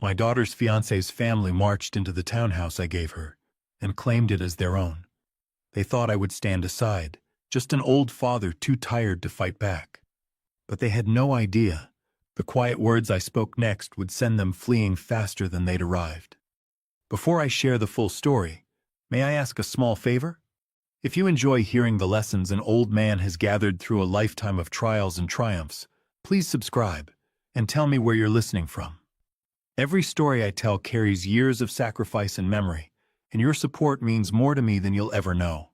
My daughter's fiancé's family marched into the townhouse I gave her and claimed it as their own. They thought I would stand aside, just an old father too tired to fight back. But they had no idea the quiet words I spoke next would send them fleeing faster than they'd arrived. Before I share the full story, may I ask a small favor? If you enjoy hearing the lessons an old man has gathered through a lifetime of trials and triumphs, please subscribe and tell me where you're listening from. Every story I tell carries years of sacrifice and memory, and your support means more to me than you'll ever know.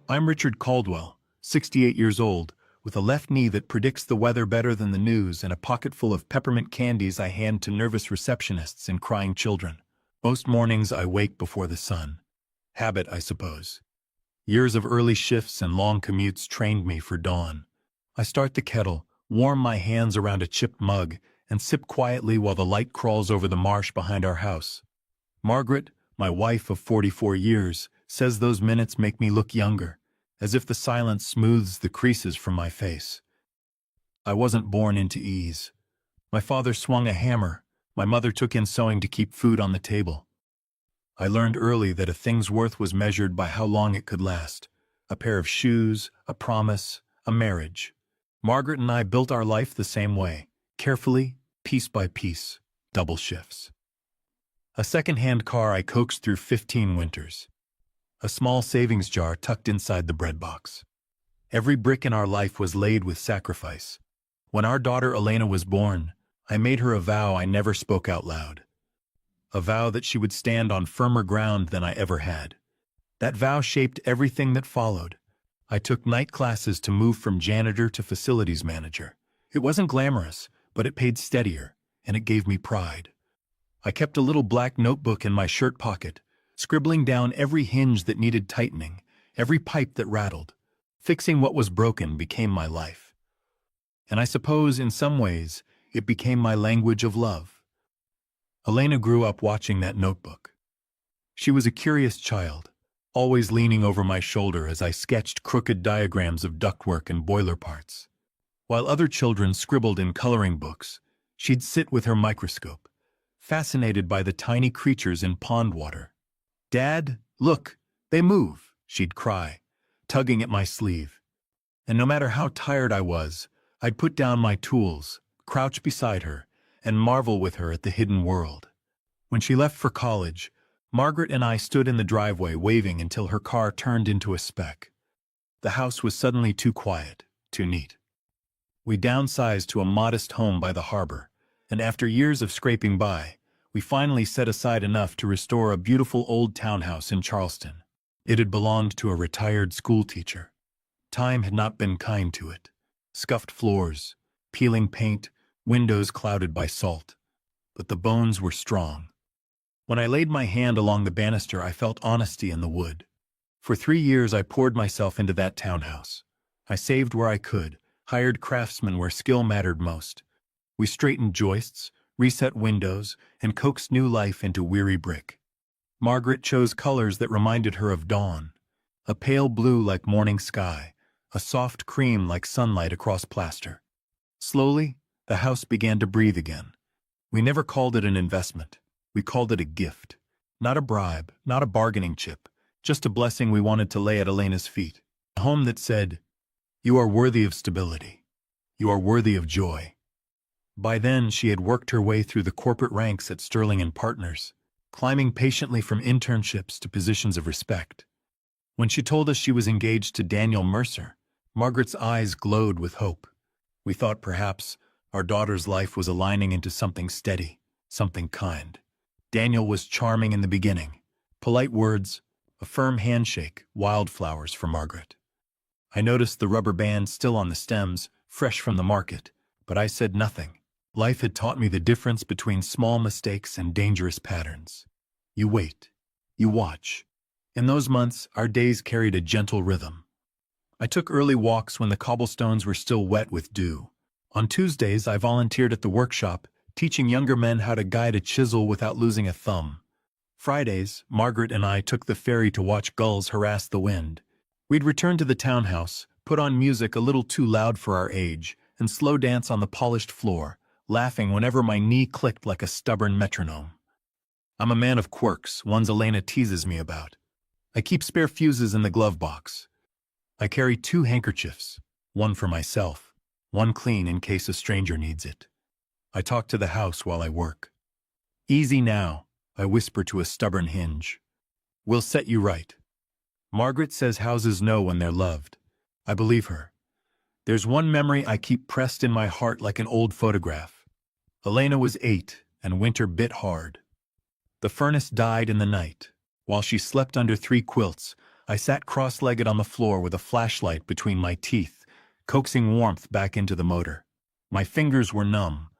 I'm Richard Caldwell, 68 years old, with a left knee that predicts the weather better than the news and a pocket full of peppermint candies I hand to nervous receptionists and crying children. Most mornings I wake before the sun. Habit, I suppose. Years of early shifts and long commutes trained me for dawn. I start the kettle, warm my hands around a chipped mug, and sip quietly while the light crawls over the marsh behind our house. Margaret, my wife of 44 years, says those minutes make me look younger, as if the silence smooths the creases from my face. I wasn't born into ease. My father swung a hammer. My mother took in sewing to keep food on the table. I learned early that a thing's worth was measured by how long it could last. A pair of shoes, a promise, a marriage. Margaret and I built our life the same way, carefully, piece by piece, double shifts. A second-hand car I coaxed through 15 winters. A small savings jar tucked inside the bread box. Every brick in our life was laid with sacrifice. When our daughter Elena was born, I made her a vow I never spoke out loud. A vow that she would stand on firmer ground than I ever had. That vow shaped everything that followed. I took night classes to move from janitor to facilities manager. It wasn't glamorous, but it paid steadier, and it gave me pride. I kept a little black notebook in my shirt pocket, scribbling down every hinge that needed tightening, every pipe that rattled. Fixing what was broken became my life. And I suppose, in some ways, it became my language of love. Elena grew up watching that notebook. She was a curious child, always leaning over my shoulder as I sketched crooked diagrams of ductwork and boiler parts. While other children scribbled in coloring books, she'd sit with her microscope, fascinated by the tiny creatures in pond water. "Dad, look, they move," she'd cry, tugging at my sleeve. And no matter how tired I was, I'd put down my tools, crouch beside her, and marvel with her at the hidden world. When she left for college, Margaret and I stood in the driveway waving until her car turned into a speck. The house was suddenly too quiet, too neat. We downsized to a modest home by the harbor, and after years of scraping by, we finally set aside enough to restore a beautiful old townhouse in Charleston. It had belonged to a retired school teacher. Time had not been kind to it. Scuffed floors, peeling paint, windows clouded by salt. But the bones were strong. When I laid my hand along the banister, I felt honesty in the wood. For 3 years I poured myself into that townhouse. I saved where I could, hired craftsmen where skill mattered most. We straightened joists, reset windows, and coaxed new life into weary brick. Margaret chose colors that reminded her of dawn. A pale blue like morning sky, a soft cream like sunlight across plaster. Slowly, the house began to breathe again. We never called it an investment. We called it a gift. Not a bribe, not a bargaining chip, just a blessing we wanted to lay at Elena's feet. A home that said, "You are worthy of stability. You are worthy of joy." By then, she had worked her way through the corporate ranks at Sterling and Partners, climbing patiently from internships to positions of respect. When she told us she was engaged to Daniel Mercer, Margaret's eyes glowed with hope. We thought perhaps our daughter's life was aligning into something steady, something kind. Daniel was charming in the beginning. Polite words, a firm handshake, wildflowers for Margaret. I noticed the rubber band still on the stems, fresh from the market, but I said nothing. Life had taught me the difference between small mistakes and dangerous patterns. You wait. You watch. In those months, our days carried a gentle rhythm. I took early walks when the cobblestones were still wet with dew. On Tuesdays, I volunteered at the workshop, teaching younger men how to guide a chisel without losing a thumb. Fridays, Margaret and I took the ferry to watch gulls harass the wind. We'd return to the townhouse, put on music a little too loud for our age, and slow dance on the polished floor, laughing whenever my knee clicked like a stubborn metronome. I'm a man of quirks, ones Elena teases me about. I keep spare fuses in the glove box. I carry 2 handkerchiefs, one for myself, one clean in case a stranger needs it. I talk to the house while I work. Easy now, I whisper to a stubborn hinge. We'll set you right. Margaret says houses know when they're loved. I believe her. There's one memory I keep pressed in my heart like an old photograph. Elena was 8, and winter bit hard. The furnace died in the night. While she slept under 3 quilts, I sat cross-legged on the floor with a flashlight between my teeth, coaxing warmth back into the motor. My fingers were numb,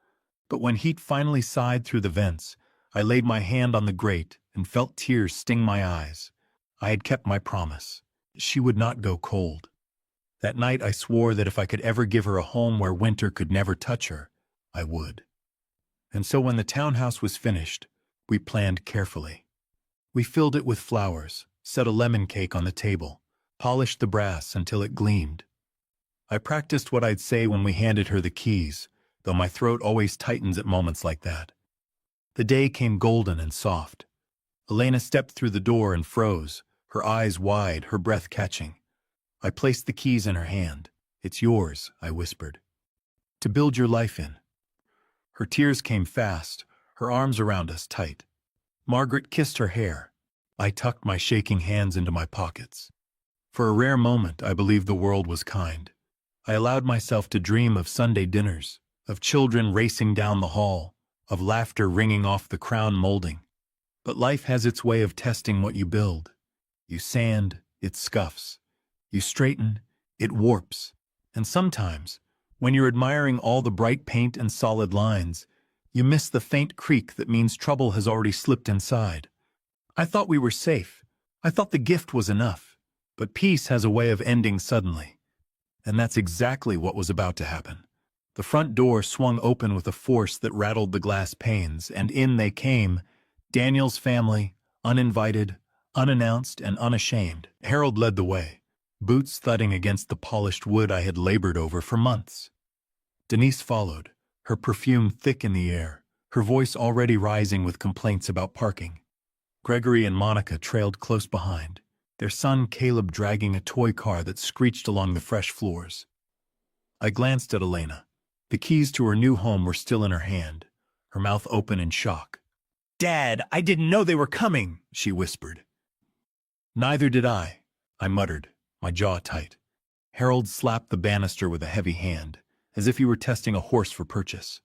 but when heat finally sighed through the vents, I laid my hand on the grate and felt tears sting my eyes. I had kept my promise. She would not go cold. That night I swore that if I could ever give her a home where winter could never touch her, I would. And so when the townhouse was finished, we planned carefully. We filled it with flowers, set a lemon cake on the table, polished the brass until it gleamed. I practiced what I'd say when we handed her the keys, though my throat always tightens at moments like that. The day came golden and soft. Elena stepped through the door and froze, her eyes wide, her breath catching. I placed the keys in her hand. It's yours, I whispered, to build your life in. Her tears came fast, her arms around us tight. Margaret kissed her hair. I tucked my shaking hands into my pockets. For a rare moment, I believed the world was kind. I allowed myself to dream of Sunday dinners, of children racing down the hall, of laughter ringing off the crown molding. But life has its way of testing what you build. You sand, it scuffs. You straighten, it warps. And sometimes, when you're admiring all the bright paint and solid lines, you miss the faint creak that means trouble has already slipped inside. I thought we were safe. I thought the gift was enough. But peace has a way of ending suddenly. And that's exactly what was about to happen. The front door swung open with a force that rattled the glass panes, and in they came, Daniel's family, uninvited, unannounced, and unashamed. Harold led the way, boots thudding against the polished wood I had labored over for months. Denise followed, her perfume thick in the air, her voice already rising with complaints about parking. Gregory and Monica trailed close behind, their son Caleb dragging a toy car that screeched along the fresh floors. I glanced at Elena. The keys to her new home were still in her hand, her mouth open in shock. "Dad, I didn't know they were coming," she whispered. "Neither did I muttered, my jaw tight. Harold slapped the banister with a heavy hand, as if he were testing a horse for purchase.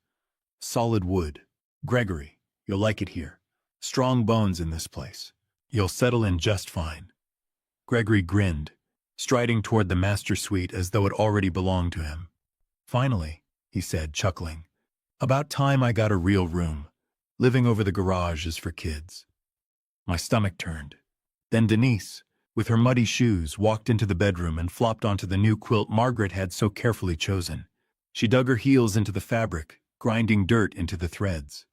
"Solid wood. Gregory, you'll like it here. Strong bones in this place. You'll settle in just fine." Gregory grinned, striding toward the master suite as though it already belonged to him. "Finally," he said, chuckling. "About time I got a real room. Living over the garage is for kids." My stomach turned. Then Denise, with her muddy shoes, walked into the bedroom and flopped onto the new quilt Margaret had so carefully chosen. She dug her heels into the fabric, grinding dirt into the threads.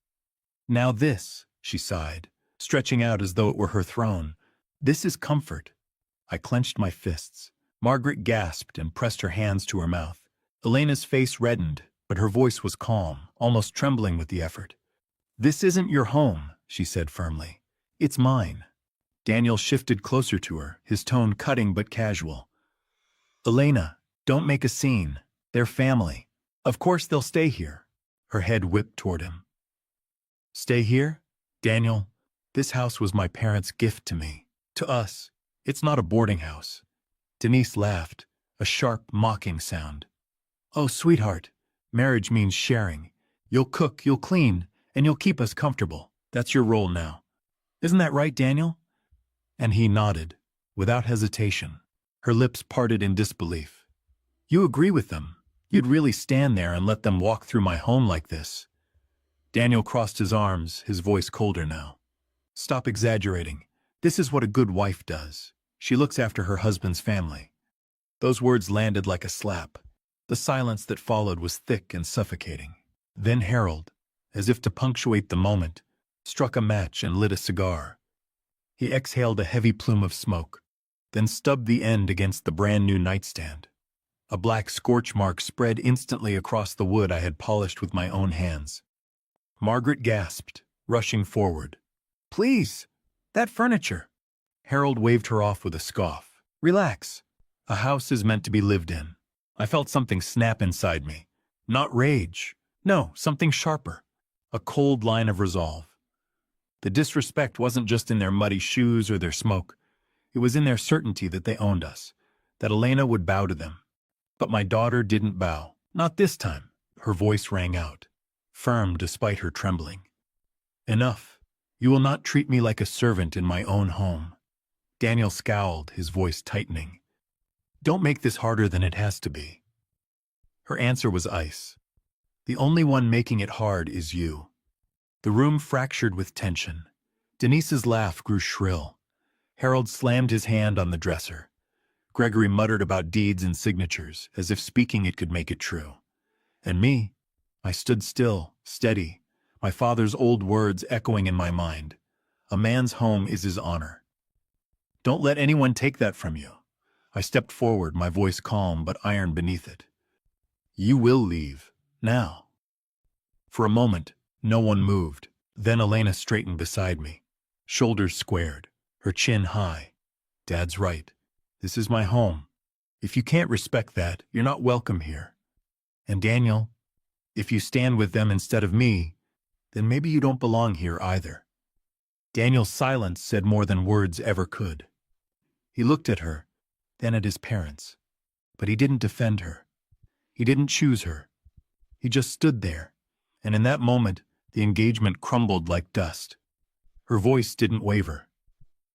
"Now this," she sighed, stretching out as though it were her throne. "This is comfort." I clenched my fists. Margaret gasped and pressed her hands to her mouth. Elena's face reddened, but her voice was calm, almost trembling with the effort. "This isn't your home," she said firmly. "It's mine." Daniel shifted closer to her, his tone cutting but casual. "Elena, don't make a scene. They're family. Of course they'll stay here." Her head whipped toward him. "Stay here? Daniel, this house was my parents' gift to me. To us. It's not a boarding house." Denise laughed, a sharp, mocking sound. "Oh, sweetheart, marriage means sharing. You'll cook, you'll clean, and you'll keep us comfortable. That's your role now. Isn't that right, Daniel?" And he nodded, without hesitation. Her lips parted in disbelief. "You agree with them? You'd really stand there and let them walk through my home like this?" Daniel crossed his arms, his voice colder now. "Stop exaggerating. This is what a good wife does. She looks after her husband's family." Those words landed like a slap. The silence that followed was thick and suffocating. Then Harold, as if to punctuate the moment, struck a match and lit a cigar. He exhaled a heavy plume of smoke, then stubbed the end against the brand-new nightstand. A black scorch mark spread instantly across the wood I had polished with my own hands. Margaret gasped, rushing forward. "Please! That furniture!" Harold waved her off with a scoff. "Relax. A house is meant to be lived in." I felt something snap inside me. Not rage. No, something sharper. A cold line of resolve. The disrespect wasn't just in their muddy shoes or their smoke. It was in their certainty that they owned us, that Elena would bow to them. But my daughter didn't bow. Not this time. Her voice rang out, firm despite her trembling. "Enough. You will not treat me like a servant in my own home." Daniel scowled, his voice tightening. "Don't make this harder than it has to be." Her answer was ice. "The only one making it hard is you." The room fractured with tension. Denise's laugh grew shrill. Harold slammed his hand on the dresser. Gregory muttered about deeds and signatures, as if speaking it could make it true. And me? I stood still, steady, my father's old words echoing in my mind. A man's home is his honor. "Don't let anyone take that from you." I stepped forward, my voice calm but iron beneath it. "You will leave. Now." For a moment, no one moved. Then Elena straightened beside me, shoulders squared, her chin high. "Dad's right. This is my home. If you can't respect that, you're not welcome here. And Daniel, if you stand with them instead of me, then maybe you don't belong here either." Daniel's silence said more than words ever could. He looked at her, then at his parents. But he didn't defend her. He didn't choose her. He just stood there, and in that moment, the engagement crumbled like dust. Her voice didn't waver.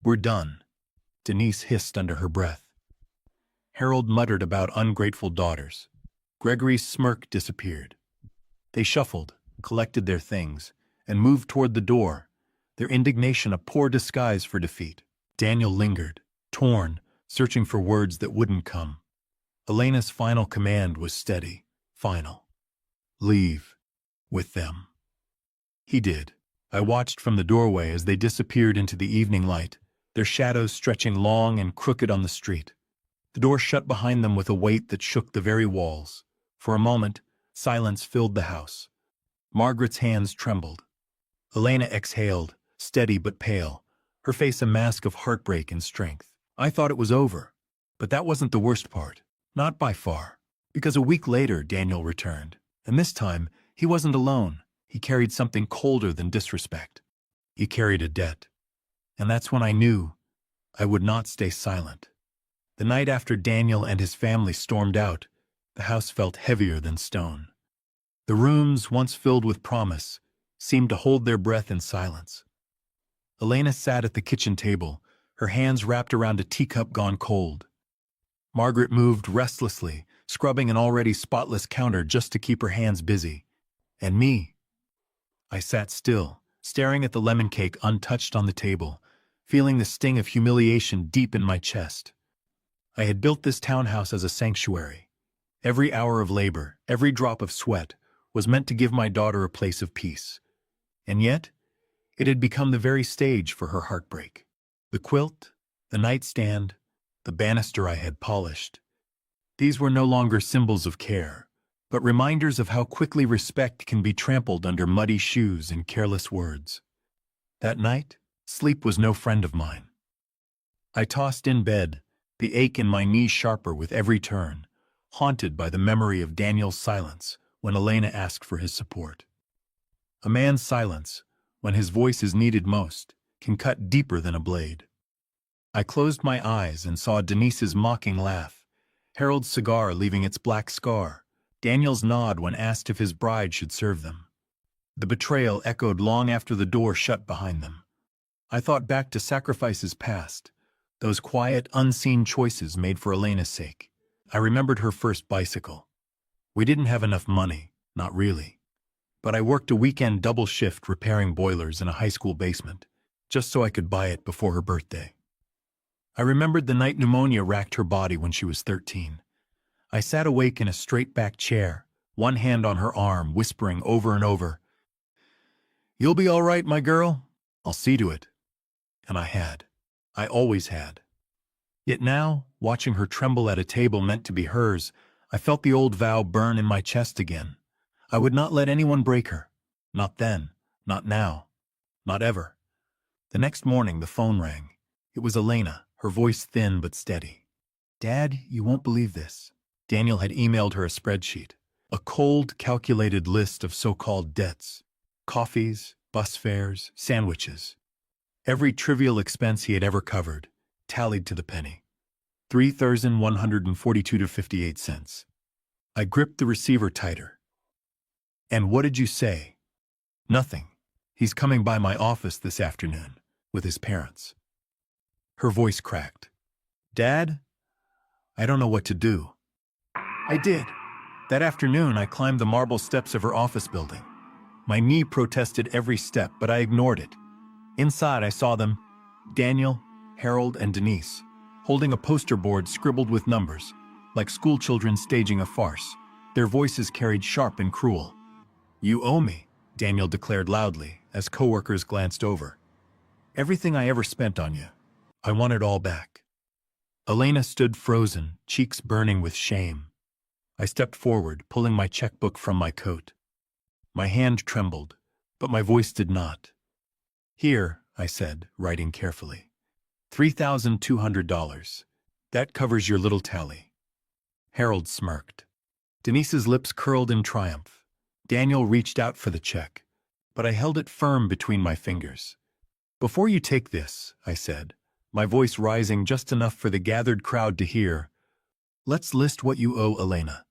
"We're done," Denise hissed under her breath. Harold muttered about ungrateful daughters. Gregory's smirk disappeared. They shuffled, collected their things, and moved toward the door, their indignation a poor disguise for defeat. Daniel lingered, torn, searching for words that wouldn't come. Elena's final command was steady, final. "Leave. With them." He did. I watched from the doorway as they disappeared into the evening light, their shadows stretching long and crooked on the street. The door shut behind them with a weight that shook the very walls. For a moment, silence filled the house. Margaret's hands trembled. Elena exhaled, steady but pale, her face a mask of heartbreak and strength. I thought it was over. But that wasn't the worst part. Not by far. Because a week later, Daniel returned. And this time, he wasn't alone. He carried something colder than disrespect. He carried a debt. And that's when I knew I would not stay silent. The night after Daniel and his family stormed out, the house felt heavier than stone. The rooms, once filled with promise, seemed to hold their breath in silence. Elena sat at the kitchen table, her hands wrapped around a teacup gone cold. Margaret moved restlessly, scrubbing an already spotless counter just to keep her hands busy. And me? I sat still, staring at the lemon cake untouched on the table, feeling the sting of humiliation deep in my chest. I had built this townhouse as a sanctuary. Every hour of labor, every drop of sweat, was meant to give my daughter a place of peace. And yet, it had become the very stage for her heartbreak. The quilt, the nightstand, the banister I had polished. These were no longer symbols of care, but reminders of how quickly respect can be trampled under muddy shoes and careless words. That night, sleep was no friend of mine. I tossed in bed, the ache in my knee sharper with every turn, haunted by the memory of Daniel's silence when Elena asked for his support. A man's silence, when his voice is needed most, can cut deeper than a blade. I closed my eyes and saw Denise's mocking laugh, Harold's cigar leaving its black scar, Daniel's nod when asked if his bride should serve them. The betrayal echoed long after the door shut behind them. I thought back to sacrifices past, those quiet, unseen choices made for Elena's sake. I remembered her first bicycle. We didn't have enough money, not really. But I worked a weekend double shift repairing boilers in a high school basement, just so I could buy it before her birthday. I remembered the night pneumonia racked her body when she was 13. I sat awake in a straight-back chair, one hand on her arm, whispering over and over, "You'll be all right, my girl. I'll see to it." And I had. I always had. Yet now, watching her tremble at a table meant to be hers, I felt the old vow burn in my chest again. I would not let anyone break her. Not then, not now, not ever. The next morning the phone rang. It was Elena, her voice thin but steady. "Dad, you won't believe this." Daniel had emailed her a spreadsheet. A cold, calculated list of so-called debts. Coffees, bus fares, sandwiches. Every trivial expense he had ever covered, tallied to the penny. $3,142.58. I gripped the receiver tighter. "And what did you say?" "Nothing. He's coming by my office this afternoon, with his parents." Her voice cracked. "Dad, I don't know what to do." I did. That afternoon, I climbed the marble steps of her office building. My knee protested every step, but I ignored it. Inside, I saw them, Daniel, Harold, and Denise, holding a poster board scribbled with numbers, like schoolchildren staging a farce. Their voices carried sharp and cruel. "You owe me," Daniel declared loudly, as coworkers glanced over. "Everything I ever spent on you. I want it all back." Elena stood frozen, cheeks burning with shame. I stepped forward, pulling my checkbook from my coat. My hand trembled, but my voice did not. "Here," I said, writing carefully. $3,200. That covers your little tally." Harold smirked. Denise's lips curled in triumph. Daniel reached out for the check, but I held it firm between my fingers. "Before you take this," I said, my voice rising just enough for the gathered crowd to hear, "let's list what you owe Elena.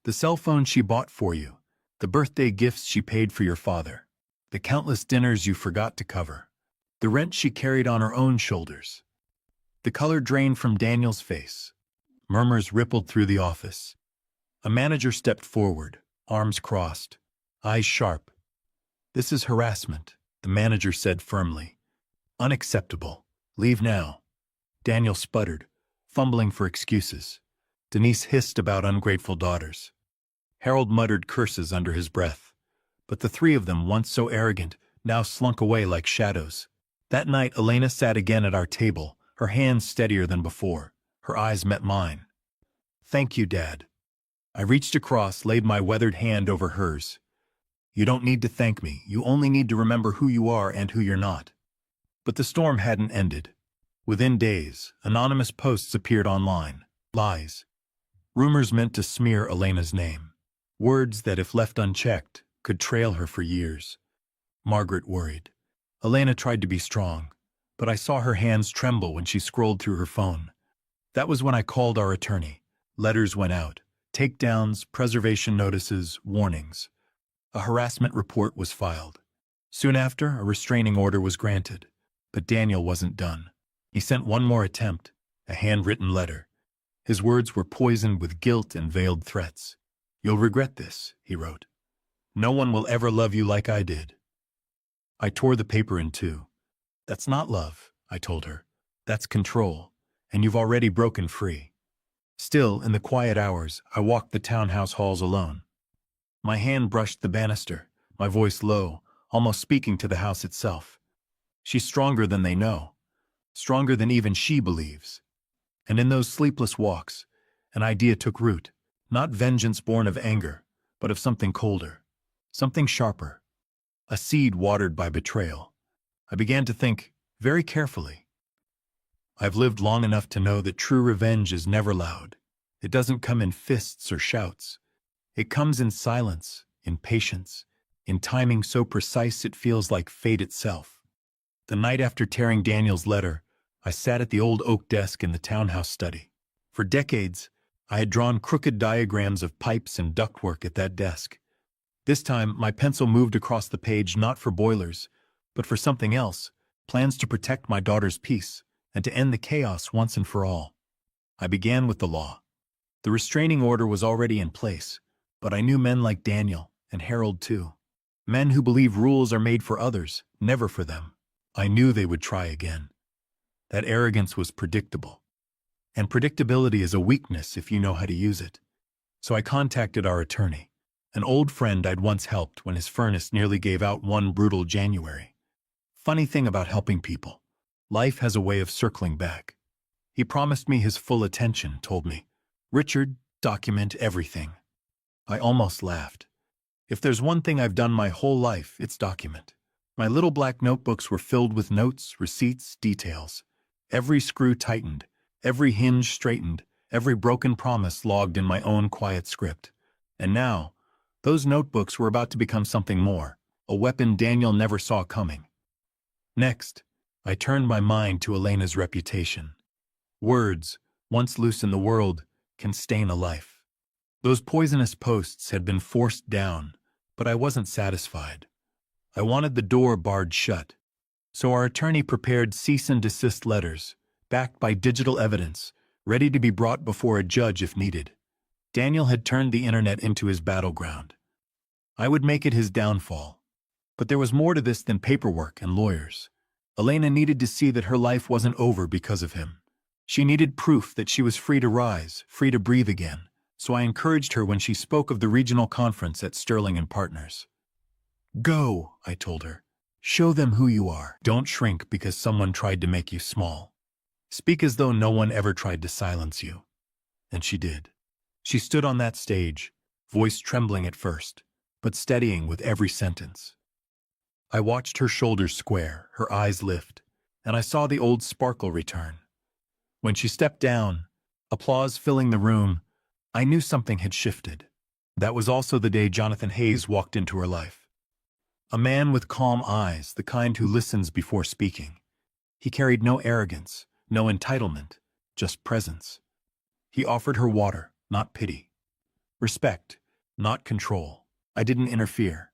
The cell phone she bought for you, the birthday gifts she paid for your father, the countless dinners you forgot to cover, the rent she carried on her own shoulders." The color drained from Daniel's face. Murmurs rippled through the office. A manager stepped forward, arms crossed, eyes sharp. "This is harassment," the manager said firmly. "Unacceptable. Leave now." Daniel sputtered, fumbling for excuses. Denise hissed about ungrateful daughters. Harold muttered curses under his breath. But the three of them, once so arrogant, now slunk away like shadows. That night Elena sat again at our table, her hands steadier than before. Her eyes met mine. "Thank you, Dad." I reached across, laid my weathered hand over hers. "You don't need to thank me. You only need to remember who you are and who you're not." But the storm hadn't ended. Within days, anonymous posts appeared online. Lies. Rumors meant to smear Elena's name. Words that, if left unchecked, could trail her for years. Margaret worried. Elena tried to be strong, but I saw her hands tremble when she scrolled through her phone. That was when I called our attorney. Letters went out. Takedowns, preservation notices, warnings. A harassment report was filed. Soon after, a restraining order was granted. But Daniel wasn't done. He sent one more attempt, a handwritten letter. His words were poisoned with guilt and veiled threats. "You'll regret this," he wrote. "No one will ever love you like I did." I tore the paper in two. "That's not love," I told her. "That's control, and you've already broken free." Still, in the quiet hours, I walked the townhouse halls alone. My hand brushed the banister, my voice low, almost speaking to the house itself. She's stronger than they know, stronger than even she believes. And in those sleepless walks, an idea took root, not vengeance born of anger, but of something colder, something sharper, a seed watered by betrayal. I began to think, very carefully. I've lived long enough to know that true revenge is never loud. It doesn't come in fists or shouts. It comes in silence, in patience, in timing so precise it feels like fate itself. The night after tearing Daniel's letter, I sat at the old oak desk in the townhouse study. For decades, I had drawn crooked diagrams of pipes and ductwork at that desk. This time, my pencil moved across the page not for boilers, but for something else, plans to protect my daughter's peace and to end the chaos once and for all. I began with the law. The restraining order was already in place, but I knew men like Daniel and Harold too. Men who believe rules are made for others, never for them. I knew they would try again. That arrogance was predictable. And predictability is a weakness if you know how to use it. So I contacted our attorney, an old friend I'd once helped when his furnace nearly gave out one brutal January. Funny thing about helping people. Life has a way of circling back. He promised me his full attention, told me, "Richard, Document everything. I almost laughed. If there's one thing I've done my whole life, it's document. My little black notebooks were filled with notes, receipts, details. Every screw tightened, every hinge straightened, every broken promise logged in my own quiet script. And now, those notebooks were about to become something more, a weapon Daniel never saw coming. Next, I turned my mind to Elena's reputation. Words, once loose in the world, can stain a life. Those poisonous posts had been forced down, but I wasn't satisfied. I wanted the door barred shut. So our attorney prepared cease and desist letters, backed by digital evidence, ready to be brought before a judge if needed. Daniel had turned the internet into his battleground. I would make it his downfall. But there was more to this than paperwork and lawyers. Elena needed to see that her life wasn't over because of him. She needed proof that she was free to rise, free to breathe again, so I encouraged her when she spoke of the regional conference at Sterling and Partners. Go, I told her. Show them who you are. Don't shrink because someone tried to make you small. Speak as though no one ever tried to silence you. And she did. She stood on that stage, voice trembling at first, but steadying with every sentence. I watched her shoulders square, her eyes lift, and I saw the old sparkle return. When she stepped down, applause filling the room, I knew something had shifted. That was also the day Jonathan Hayes walked into her life. A man with calm eyes, the kind who listens before speaking. He carried no arrogance, no entitlement, just presence. He offered her water, not pity. Respect, not control. I didn't interfere.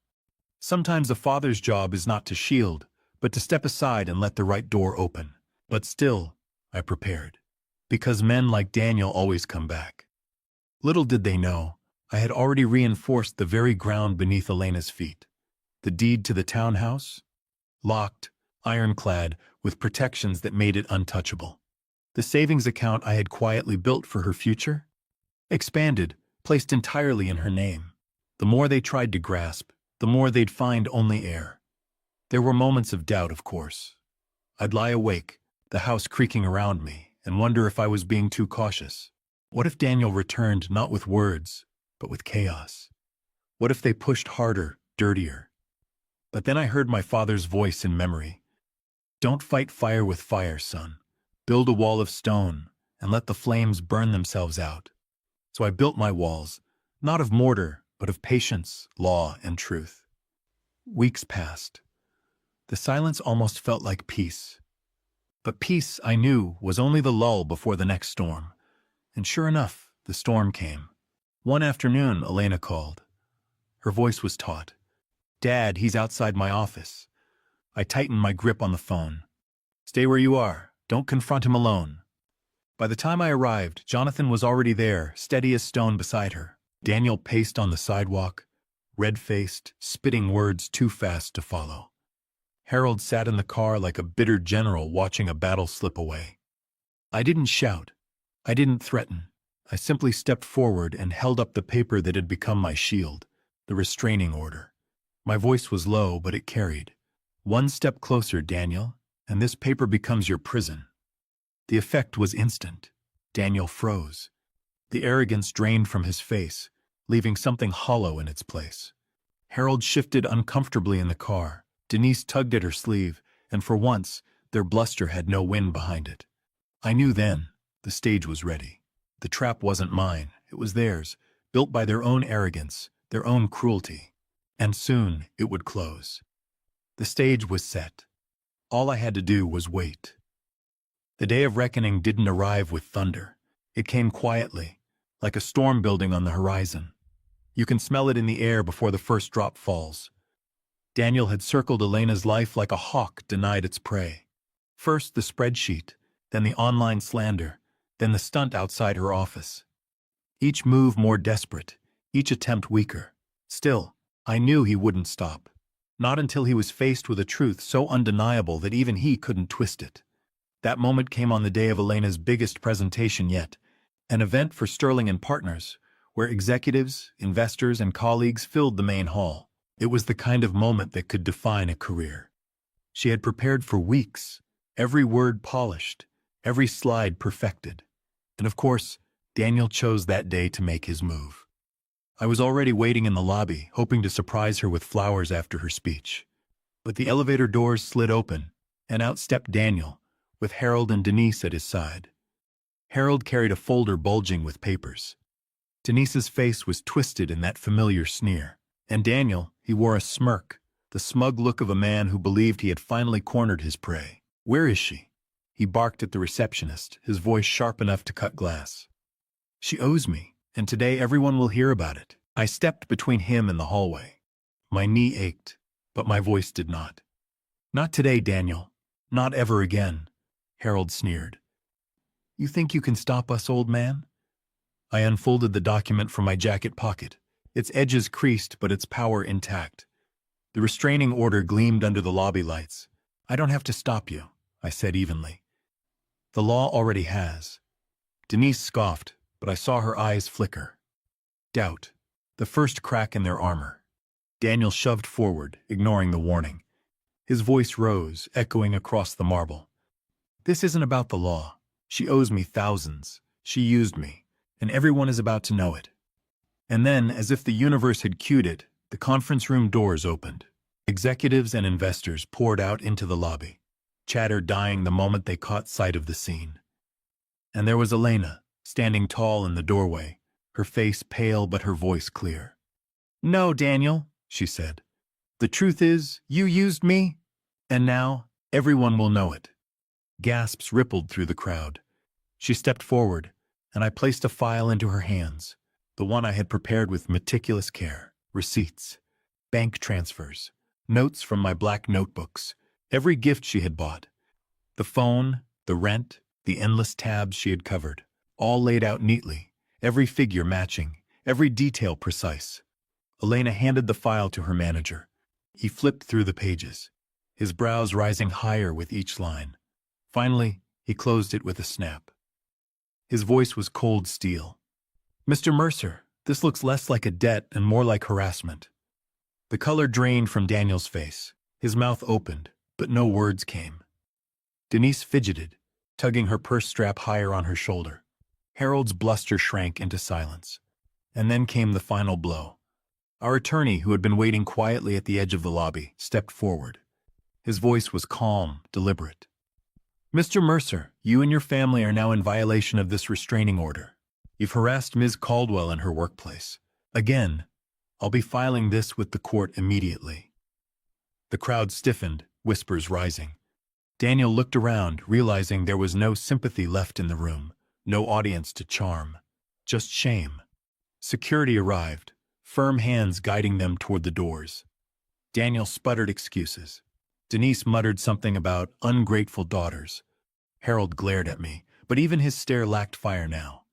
Sometimes a father's job is not to shield, but to step aside and let the right door open. But still, I prepared. Because men like Daniel always come back. Little did they know, I had already reinforced the very ground beneath Elena's feet. The deed to the townhouse? Locked, ironclad, with protections that made it untouchable. The savings account I had quietly built for her future? Expanded, placed entirely in her name. The more they tried to grasp, the more they'd find only air. There were moments of doubt, of course. I'd lie awake, the house creaking around me, and wonder if I was being too cautious. What if Daniel returned not with words, but with chaos? What if they pushed harder, dirtier? But then I heard my father's voice in memory. Don't fight fire with fire, son. Build a wall of stone, and let the flames burn themselves out. So I built my walls, not of mortar, but of patience, law, and truth. Weeks passed. The silence almost felt like peace. But peace, I knew, was only the lull before the next storm. And sure enough, the storm came. One afternoon, Elena called. Her voice was taut. Dad, he's outside my office. I tightened my grip on the phone. Stay where you are. Don't confront him alone. By the time I arrived, Jonathan was already there, steady as stone beside her. Daniel paced on the sidewalk, red-faced, spitting words too fast to follow. Harold sat in the car like a bitter general watching a battle slip away. I didn't shout. I didn't threaten. I simply stepped forward and held up the paper that had become my shield, the restraining order. My voice was low, but it carried. One step closer, Daniel, and this paper becomes your prison. The effect was instant. Daniel froze. The arrogance drained from his face, leaving something hollow in its place. Harold shifted uncomfortably in the car. Denise tugged at her sleeve, and for once, their bluster had no wind behind it. I knew then, the stage was ready. The trap wasn't mine, it was theirs, built by their own arrogance, their own cruelty. And soon it would close. The stage was set. All I had to do was wait. The day of reckoning didn't arrive with thunder. It came quietly, like a storm building on the horizon. You can smell it in the air before the first drop falls. Daniel had circled Elena's life like a hawk denied its prey. First the spreadsheet, then the online slander, then the stunt outside her office. Each move more desperate, each attempt weaker. Still, I knew he wouldn't stop. Not until he was faced with a truth so undeniable that even he couldn't twist it. That moment came on the day of Elena's biggest presentation yet, an event for Sterling and Partners, where executives, investors, and colleagues filled the main hall. It was the kind of moment that could define a career. She had prepared for weeks, every word polished, every slide perfected. And of course, Daniel chose that day to make his move. I was already waiting in the lobby, hoping to surprise her with flowers after her speech. But the elevator doors slid open, and out stepped Daniel, with Harold and Denise at his side. Harold carried a folder bulging with papers. Denise's face was twisted in that familiar sneer, and Daniel, he wore a smirk, the smug look of a man who believed he had finally cornered his prey. "Where is she?" He barked at the receptionist, his voice sharp enough to cut glass. "She owes me, and today everyone will hear about it." I stepped between him and the hallway. My knee ached, but my voice did not. "Not today, Daniel. Not ever again," Harold sneered. "You think you can stop us, old man?" I unfolded the document from my jacket pocket, its edges creased but its power intact. The restraining order gleamed under the lobby lights. "I don't have to stop you," I said evenly. "The law already has." Denise scoffed, but I saw her eyes flicker. Doubt, the first crack in their armor. Daniel shoved forward, ignoring the warning. His voice rose, echoing across the marble. "This isn't about the law. She owes me thousands. She used me, and everyone is about to know it." And then, as if the universe had cued it, the conference room doors opened. Executives and investors poured out into the lobby, chatter dying the moment they caught sight of the scene. And there was Elena, standing tall in the doorway, her face pale but her voice clear. "No, Daniel," she said. "The truth is, you used me, and now everyone will know it." Gasps rippled through the crowd. She stepped forward, and I placed a file into her hands, the one I had prepared with meticulous care. Receipts, bank transfers, notes from my black notebooks, every gift she had bought. The phone, the rent, the endless tabs she had covered, all laid out neatly, every figure matching, every detail precise. Elena handed the file to her manager. He flipped through the pages, his brows rising higher with each line. Finally, he closed it with a snap. His voice was cold steel. "Mr. Mercer, this looks less like a debt and more like harassment." The color drained from Daniel's face. His mouth opened, but no words came. Denise fidgeted, tugging her purse strap higher on her shoulder. Harold's bluster shrank into silence. And then came the final blow. Our attorney, who had been waiting quietly at the edge of the lobby, stepped forward. His voice was calm, deliberate. "Mr. Mercer, you and your family are now in violation of this restraining order. You've harassed Ms. Caldwell in her workplace. Again, I'll be filing this with the court immediately." The crowd stiffened, whispers rising. Daniel looked around, realizing there was no sympathy left in the room, no audience to charm, just shame. Security arrived, firm hands guiding them toward the doors. Daniel sputtered excuses. Denise muttered something about ungrateful daughters. Harold glared at me, but even his stare lacked fire now.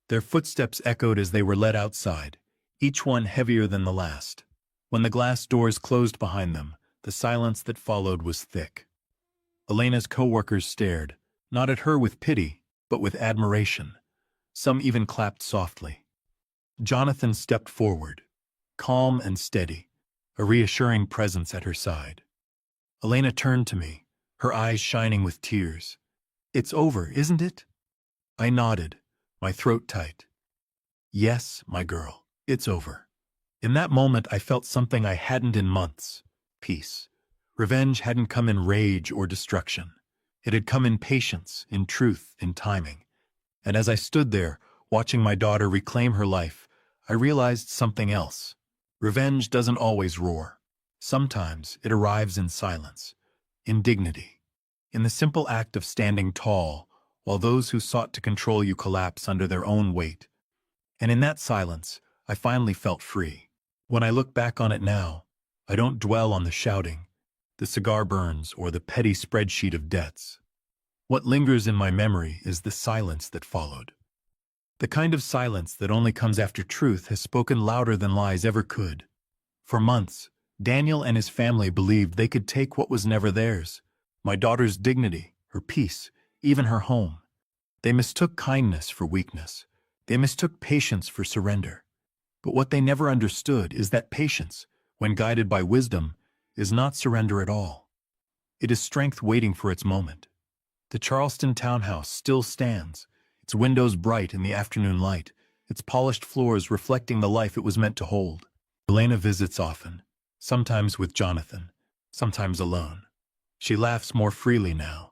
Their footsteps echoed as they were led outside, each one heavier than the last. When the glass doors closed behind them, the silence that followed was thick. Elena's co-workers stared, not at her with pity, but with admiration. Some even clapped softly. Jonathan stepped forward, calm and steady, a reassuring presence at her side. Elena turned to me, her eyes shining with tears. "It's over, isn't it?" I nodded, my throat tight. "Yes, my girl, it's over." In that moment I felt something I hadn't in months. Peace. Revenge hadn't come in rage or destruction. It had come in patience, in truth, in timing. And as I stood there, watching my daughter reclaim her life, I realized something else. Revenge doesn't always roar. Sometimes it arrives in silence, in dignity, in the simple act of standing tall, while those who sought to control you collapse under their own weight. And in that silence, I finally felt free. When I look back on it now, I don't dwell on the shouting, the cigar burns, or the petty spreadsheet of debts. What lingers in my memory is the silence that followed. The kind of silence that only comes after truth has spoken louder than lies ever could. For months, Daniel and his family believed they could take what was never theirs, my daughter's dignity, her peace, even her home. They mistook kindness for weakness. They mistook patience for surrender. But what they never understood is that patience, when guided by wisdom, is not surrender at all. It is strength waiting for its moment. The Charleston Townhouse still stands, its windows bright in the afternoon light, its polished floors reflecting the life it was meant to hold. Elena visits often, sometimes with Jonathan, sometimes alone. She laughs more freely now,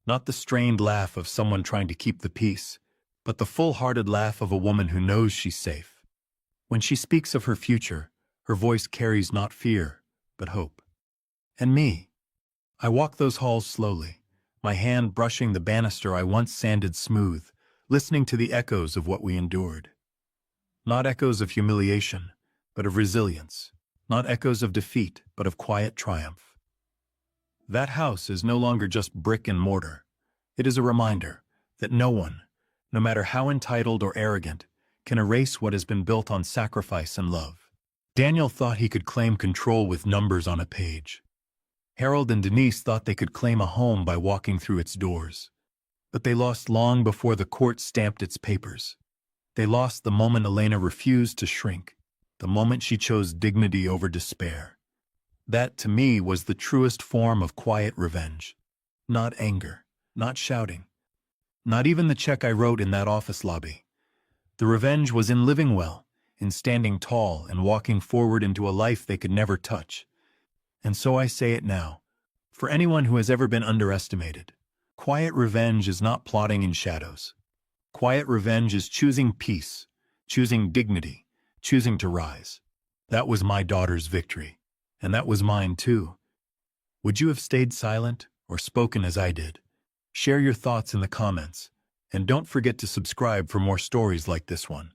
not the strained laugh of someone trying to keep the peace, but the full-hearted laugh of a woman who knows she's safe. When she speaks of her future, her voice carries not fear, but hope. And me. I walk those halls slowly, my hand brushing the banister I once sanded smooth, listening to the echoes of what we endured. Not echoes of humiliation, but of resilience. Not echoes of defeat, but of quiet triumph. That house is no longer just brick and mortar. It is a reminder that no one, no matter how entitled or arrogant, can erase what has been built on sacrifice and love. Daniel thought he could claim control with numbers on a page. Harold and Denise thought they could claim a home by walking through its doors. But they lost long before the court stamped its papers. They lost the moment Elena refused to shrink, the moment she chose dignity over despair. That, to me, was the truest form of quiet revenge. Not anger, not shouting, not even the check I wrote in that office lobby. The revenge was in living well, in standing tall and walking forward into a life they could never touch. And so I say it now, for anyone who has ever been underestimated. Quiet revenge is not plotting in shadows. Quiet revenge is choosing peace, choosing dignity, choosing to rise. That was my daughter's victory, and that was mine too. Would you have stayed silent or spoken as I did? Share your thoughts in the comments, and don't forget to subscribe for more stories like this one.